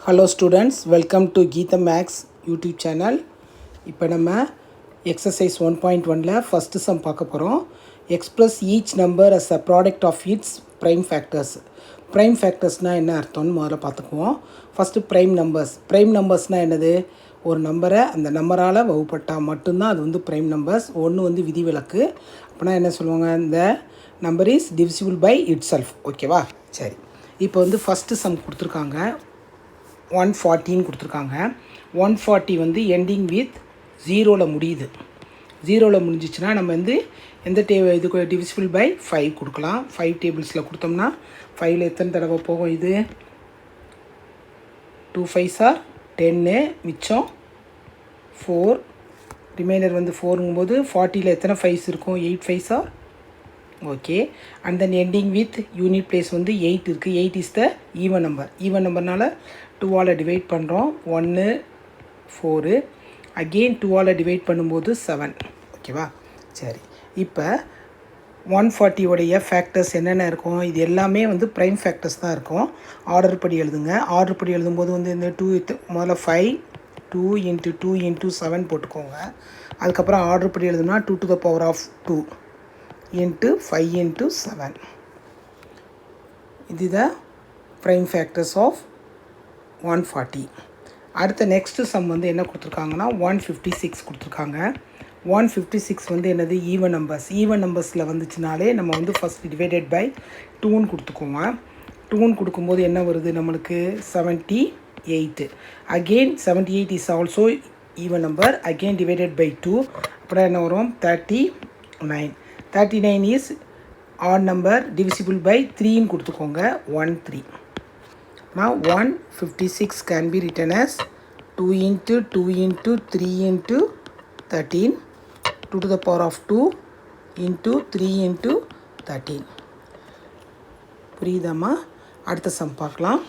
Hello students, welcome to Geetha Max YouTube channel. இப்போ நம்ம exercise 1.1ல first sum பார்க்க போகிறோம். Express each number as a product of its prime factors. Prime factorsனால் என்ன அர்த்தம்னு முதல்ல பார்த்துக்குவோம். ஃபஸ்ட்டு ப்ரைம் நம்பர்ஸ்னால் என்னது? ஒரு நம்பரை அந்த நம்பரால் வகுப்பட்டால் மட்டும்தான் அது வந்து ப்ரைம் நம்பர்ஸ். ஒன்று வந்து விதிவிலக்கு. அப்படின்னா என்ன சொல்லுவாங்க? இந்த number is divisible by itself. ஓகேவா? சரி, இப்போ வந்து ஃபஸ்ட்டு சம் கொடுத்துருக்காங்க. 140 கொடுத்துருக்காங்க. 140 வந்து எண்டிங் வித் 0ல் முடியுது. 0ல் முடிஞ்சிச்சுன்னா நம்ம வந்து எந்த இதுக்கு டிவிசிபிள் பை 5 கொடுக்கலாம். 5 டேபிள்ஸில் கொடுத்தோம்னா 5ல் எத்தனை தடவை போகும்? இது 2 5s are 10, மிச்சம் 4, ரிமைண்டர் வந்து 4ங்கும்போது 40ல் எத்தனை 5s இருக்கும்? 8 5s are okay. And then ending with unit place வந்து 8 இருக்குது. 8 இஸ் த ஈவன் நம்பர்னால 2ஆல் டிவைட் பண்ணுறோம். 1 4, அகெயின் 2ஆல் டிவைட் பண்ணும்போது 7. ஓகேவா? சரி, இப்போ 140 ஃபேக்டர்ஸ் என்னென்ன இருக்கும்? இது எல்லாமே வந்து ப்ரைம் ஃபேக்டர்ஸ் தான் இருக்கும். ஆர்டர் படி எழுதுங்க. ஆர்டர் படி எழுதும்போது வந்து இந்த 2 முதல்ல 5 2 × 2 × 7 போட்டுக்கோங்க. அதுக்கப்புறம் ஆர்டர் படி எழுதுனா 2 to the power of 2 into 5 into 7. இதுதான் ப்ரைம் ஃபேக்டர்ஸ் ஆஃப் 140. அடுத்த நெக்ஸ்ட்டு சம் வந்து என்ன கொடுத்துருக்காங்கன்னா 156 கொடுத்துருக்காங்க. 156 வந்து என்னது? ஈவன் நம்பர்ஸில் வந்துச்சுனாலே நம்ம வந்து ஃபஸ்ட் டிவைடட் பை 2ன்னு கொடுத்துக்கோங்க. 2ன்னு கொடுக்கும்போது என்ன வருது நம்மளுக்கு? 78. Again 78 is also even number. Again divided by 2 அப்புறம் என்ன வரும்? 39. 39 is odd number divisible by 3ன்னு கொடுத்துக்கோங்க. 1 3. Now 156 can be written as 2 × 2 × 3 × 13, 2 to the power of 2 into 3 into 13. புரியுதாம்மா? அடுத்த சம் பார்க்கலாம்.